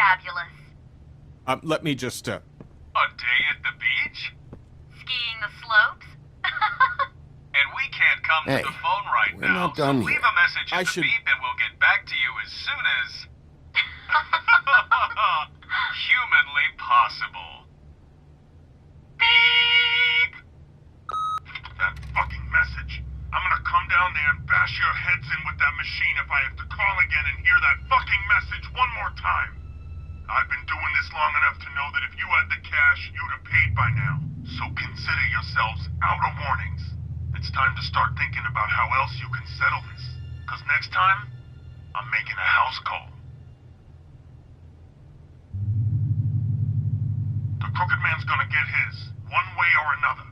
fabulous. Let me just, A day at the beach? Skiing the slopes? And we can't come Hey, to the phone right we're now, not done so leave here. a message I at the should- beep and we'll get back to you as soon as... humanly possible. Beep! That fucking message. I'm gonna come down there and bash your heads in with that machine if I have to call again and hear that fucking message one more time. I've been doing this long enough to know that if you had the cash, you'd have paid by now. So consider yourselves out of warnings. It's time to start thinking about how else you can settle this. Because next time, I'm making a house call. The Crooked Man's gonna get his, one way or another.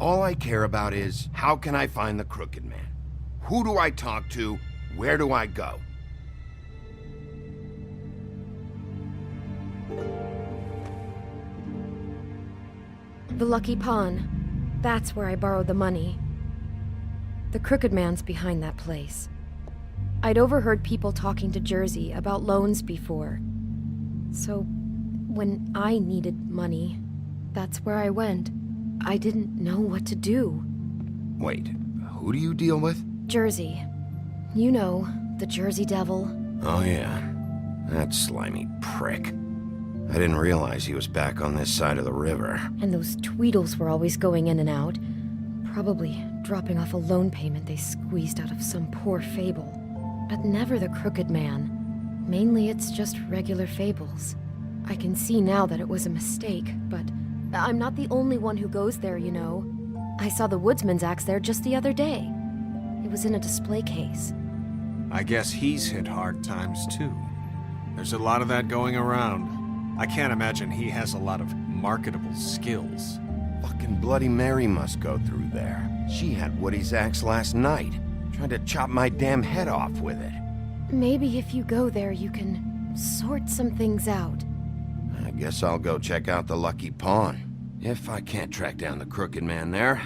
All I care about is, how can I find the Crooked Man? Who do I talk to? Where do I go? The Lucky Pawn. That's where I borrowed the money. The Crooked Man's behind that place. I'd overheard people talking to Jersey about loans before. So, when I needed money, that's where I went. I didn't know what to do. Wait, who do you deal with? Jersey. You know, the Jersey Devil. Oh yeah, that slimy prick. I didn't realize he was back on this side of the river. And those Tweedles were always going in and out. Probably dropping off a loan payment they squeezed out of some poor fable. But never the Crooked Man. Mainly it's just regular fables. I can see now that it was a mistake, but I'm not the only one who goes there, you know. I saw the woodsman's axe there just the other day. It was in a display case. I guess he's hit hard times too. There's a lot of that going around. I can't imagine he has a lot of marketable skills. Fucking Bloody Mary must go through there. She had Woody's axe last night, trying to chop my damn head off with it. Maybe if you go there, you can sort some things out. I guess I'll go check out the Lucky Pawn. If I can't track down the Crooked Man there,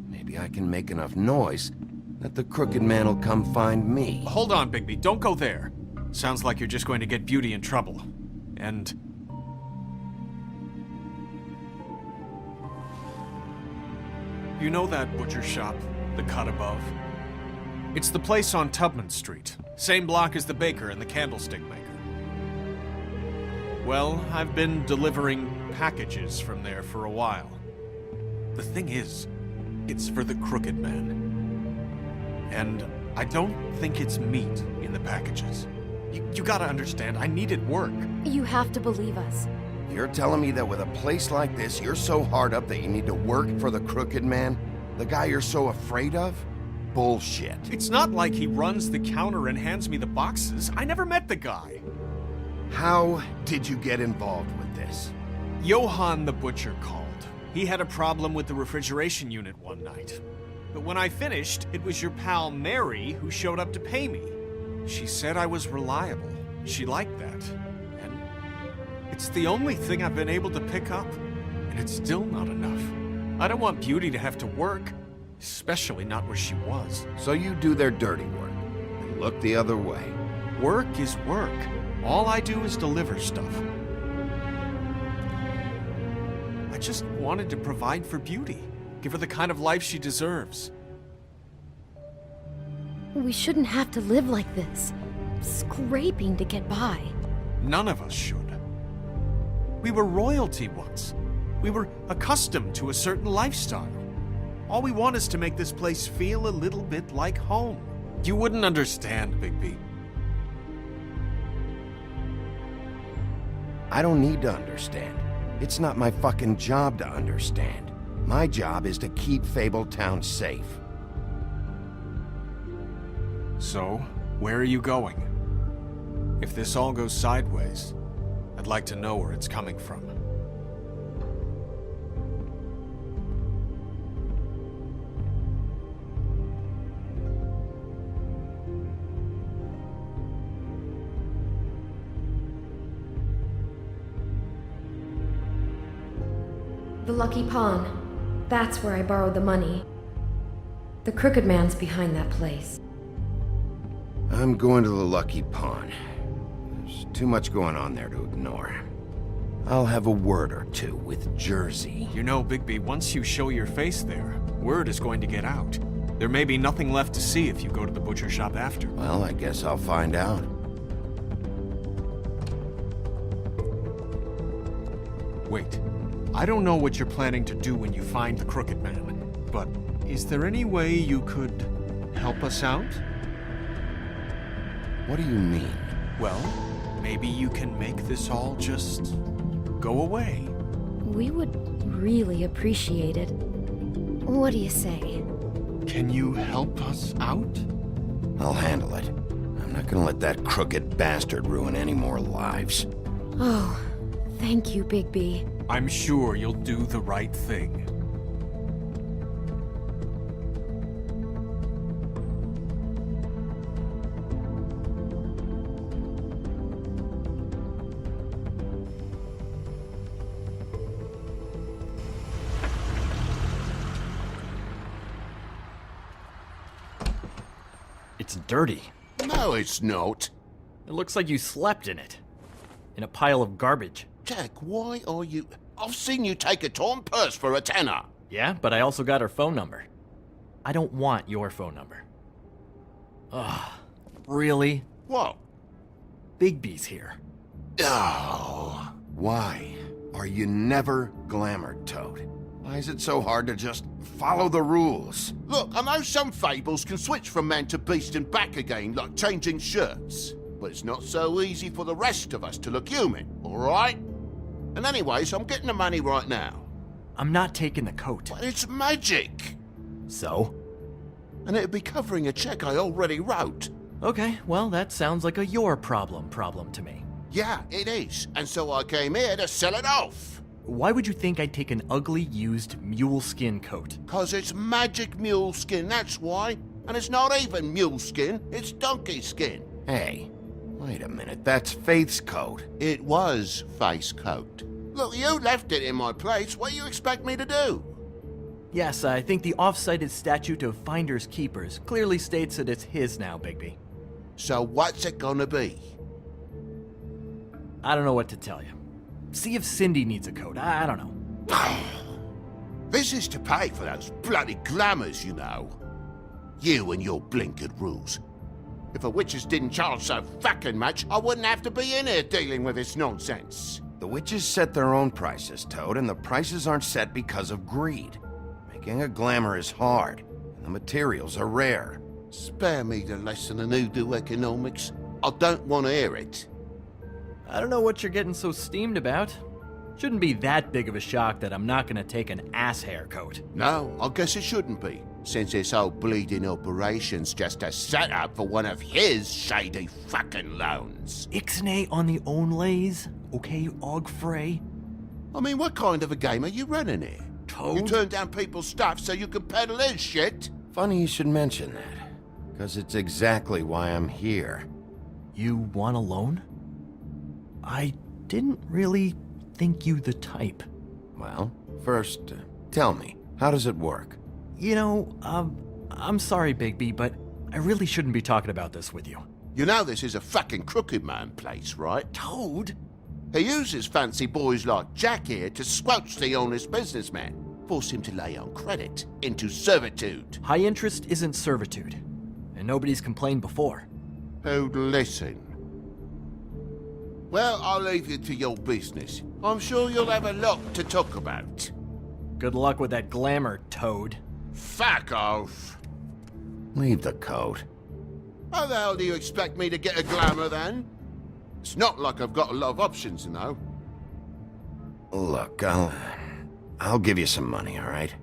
maybe I can make enough noise that the Crooked Man will come find me. Hold on, Bigby, don't go there. Sounds like you're just going to get Beauty in trouble. And... you know that butcher shop, the cut above? It's the place on Tubman Street. Same block as the baker and the candlestick maker. Well, I've been delivering packages from there for a while. The thing is, it's for the Crooked Man. And I don't think it's meat in the packages. You gotta understand, I needed work. You have to believe us. You're telling me that with a place like this, you're so hard up that you need to work for the Crooked Man? The guy you're so afraid of? Bullshit. It's not like he runs the counter and hands me the boxes. I never met the guy. How did you get involved with this? Johann the butcher called. He had a problem with the refrigeration unit one night. But when I finished, it was your pal Mary who showed up to pay me. She said I was reliable. She liked that. And it's the only thing I've been able to pick up. And it's still not enough. I don't want Beauty to have to work, especially not where she was. So you do their dirty work and look the other way. Work is work. All I do is deliver stuff. I just wanted to provide for Beauty. Give her the kind of life she deserves. We shouldn't have to live like this, scraping to get by. None of us should. We were royalty once. We were accustomed to a certain lifestyle. All we want is to make this place feel a little bit like home. You wouldn't understand, Bigby. I don't need to understand. It's not my fucking job to understand. My job is to keep Fabletown safe. So, where are you going? If this all goes sideways, I'd like to know where it's coming from. The Lucky Pawn. That's where I borrowed the money. The Crooked Man's behind that place. I'm going to the Lucky Pawn. There's too much going on there to ignore. I'll have a word or two with Jersey. You know, Bigby, once you show your face there, word is going to get out. There may be nothing left to see if you go to the butcher shop after. Well, I guess I'll find out. Wait. I don't know what you're planning to do when you find the Crooked Man, but is there any way you could help us out? What do you mean? Well, maybe you can make this all just go away. We would really appreciate it. What do you say? Can you help us out? I'll handle it. I'm not gonna let that crooked bastard ruin any more lives. Oh, thank you, Bigby. I'm sure you'll do the right thing. It's dirty. No, it's not. It looks like you slept in it. In a pile of garbage. Jack, why are you... I've seen you take a torn purse for a tenner. Yeah, but I also got her phone number. I don't want your phone number. Ugh. Really? What? Bigby's here. Oh. Why are you never glamored, Toad? Why is it so hard to just follow the rules? Look, I know some fables can switch from man to beast and back again, like changing shirts. But it's not so easy for the rest of us to look human, alright? And anyways, I'm getting the money right now. I'm not taking the coat. But it's magic! So? And it'd be covering a check I already wrote. Okay, well, that sounds like a your problem to me. Yeah, it is. And so I came here to sell it off. Why would you think I'd take an ugly, used mule skin coat? 'Cause it's magic mule skin, that's why. And it's not even mule skin, it's donkey skin. Hey, wait a minute, that's Faith's coat. It was face coat. Look, you left it in my place. What do you expect me to do? Yes, I think the off-cited statute of Finders Keepers clearly states that it's his now, Bigby. So what's it gonna be? I don't know what to tell you. See if Cindy needs a coat. I don't know. This is to pay for those bloody glamours, you know. You and your blinkered rules. If the witches didn't charge so fucking much, I wouldn't have to be in here dealing with this nonsense. The witches set their own prices, Toad, and the prices aren't set because of greed. Making a glamour is hard, and the materials are rare. Spare me the lesson in hoodoo economics. I don't want to hear it. I don't know what you're getting so steamed about. Shouldn't be that big of a shock that I'm not gonna take an ass haircoat. No, I guess it shouldn't be, since this whole bleeding operation's just a setup for one of his shady fucking loans. Ixnay on the own lays, okay, Og Frey? I mean, what kind of a game are you running here? Toad? You turn down people's stuff so you can peddle his shit? Funny you should mention that, because it's exactly why I'm here. You want a loan? I didn't really think you the type. Well, first, tell me, how does it work? You know, I'm sorry, Bigby, but I really shouldn't be talking about this with you. You know this is a fucking crooked man place, right? Toad? He uses fancy boys like Jack here to squelch the honest businessman. Force him to lay on credit into servitude. High interest isn't servitude, and nobody's complained before. Who'd listen? Well, I'll leave you to your business. I'm sure you'll have a lot to talk about. Good luck with that glamour, Toad. Fuck off. Leave the coat. How the hell do you expect me to get a glamour then? It's not like I've got a lot of options, you know. Look, I'll give you some money, all right?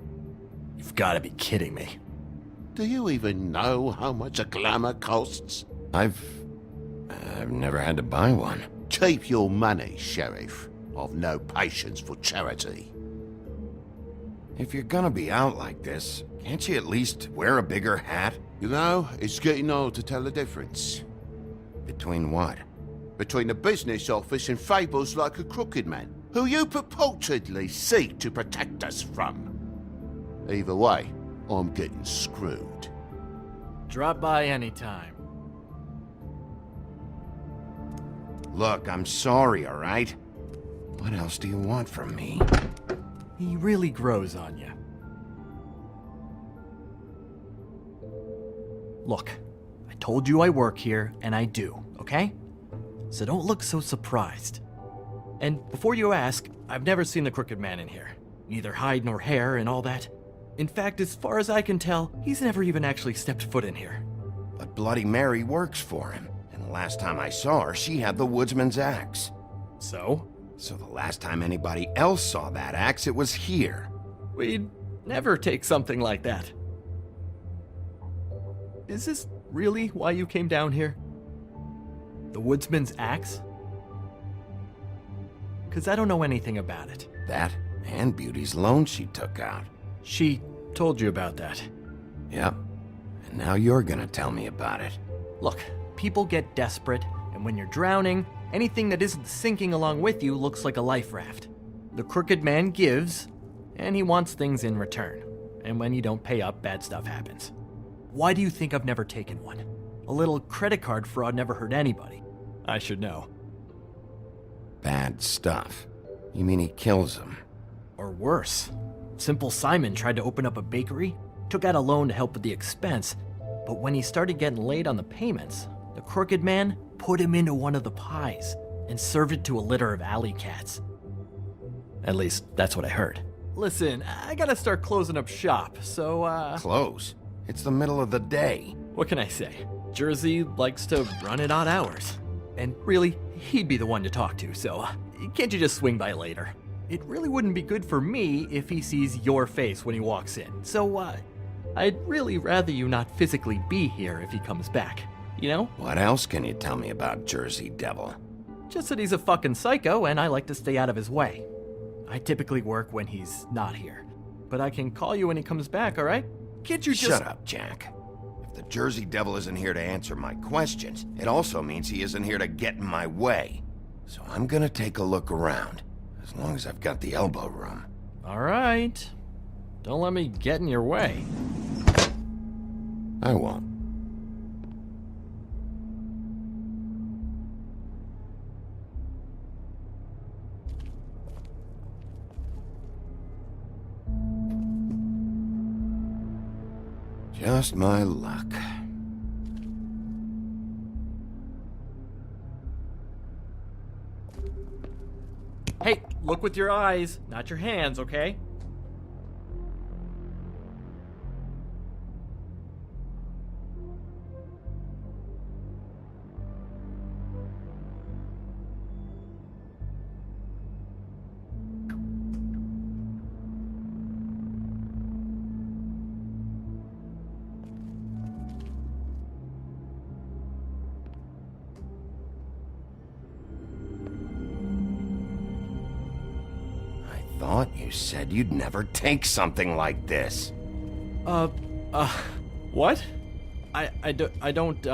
You've got to be kidding me. Do you even know how much a glamour costs? I've never had to buy one. Keep your money, Sheriff. I've no patience for charity. If you're gonna be out like this, can't you at least wear a bigger hat? You know, it's getting old to tell the difference. Between what? Between the business office and fables like a crooked man, who you purportedly seek to protect us from. Either way, I'm getting screwed. Drop by anytime. Look, I'm sorry, all right? What else do you want from me? He really grows on you. Look, I told you I work here, and I do, okay? So don't look so surprised. And before you ask, I've never seen the Crooked Man in here. Neither hide nor hair and all that. In fact, as far as I can tell, he's never even actually stepped foot in here. But Bloody Mary works for him, and the last time I saw her, she had the woodsman's axe. So? So the last time anybody else saw that axe, it was here. We'd never take something like that. Is this really why you came down here? The woodsman's axe? 'Cause I don't know anything about it. That and Beauty's loan she took out. She told you about that. Yep. And now you're gonna tell me about it. Look, people get desperate, and when you're drowning, anything that isn't sinking along with you looks like a life raft. The Crooked Man gives, and he wants things in return. And when you don't pay up, bad stuff happens. Why do you think I've never taken one? A little credit card fraud never hurt anybody. I should know. Bad stuff. You mean he kills them? Or worse. Simple Simon tried to open up a bakery, took out a loan to help with the expense, but when he started getting late on the payments, the Crooked Man put him into one of the pies and served it to a litter of alley cats. At least, that's what I heard. Listen, I gotta start closing up shop, so, Close. It's the middle of the day. what can I say? Jersey likes to run at odd hours. And really, he'd be the one to talk to, so can't you just swing by later? It really wouldn't be good for me if he sees your face when he walks in, so, I'd really rather you not physically be here if he comes back, you know? What else can you tell me about Jersey Devil? Just that he's a fucking psycho and I like to stay out of his way. I typically work when he's not here, but I can call you when he comes back, alright? Can't you just— Shut up, Jack. If the Jersey Devil isn't here to answer my questions, it also means he isn't here to get in my way. So I'm gonna take a look around, as long as I've got the elbow room. Alright. Don't let me get in your way. I won't. Just my luck. Hey, look with your eyes, not your hands, okay? Thought you said you'd never take something like this. What? I don't,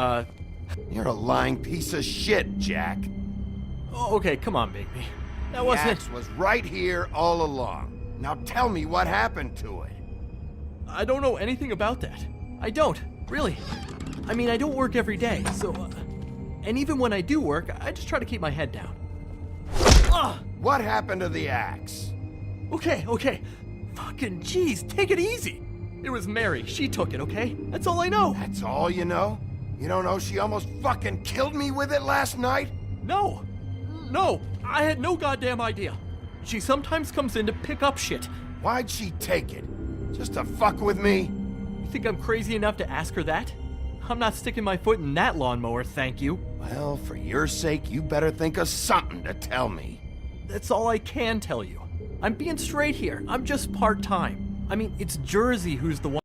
You're a lying piece of shit, Jack. Oh, okay, come on, Bigby. That The wasn't— axe was right here all along. Now tell me what happened to it. I don't know anything about that. I don't, really. I mean, I don't work every day, so, and even when I do work, I just try to keep my head down. What happened to the axe? Okay. Fucking jeez, take it easy. It was Mary. She took it, okay? That's all I know. That's all you know? You don't know she almost fucking killed me with it last night? No, I had no goddamn idea. She sometimes comes in to pick up shit. Why'd she take it? Just to fuck with me? You think I'm crazy enough to ask her that? I'm not sticking my foot in that lawnmower, thank you. Well, for your sake, you better think of something to tell me. That's all I can tell you. I'm being straight here. I'm just part-time. I mean, it's Jersey who's the one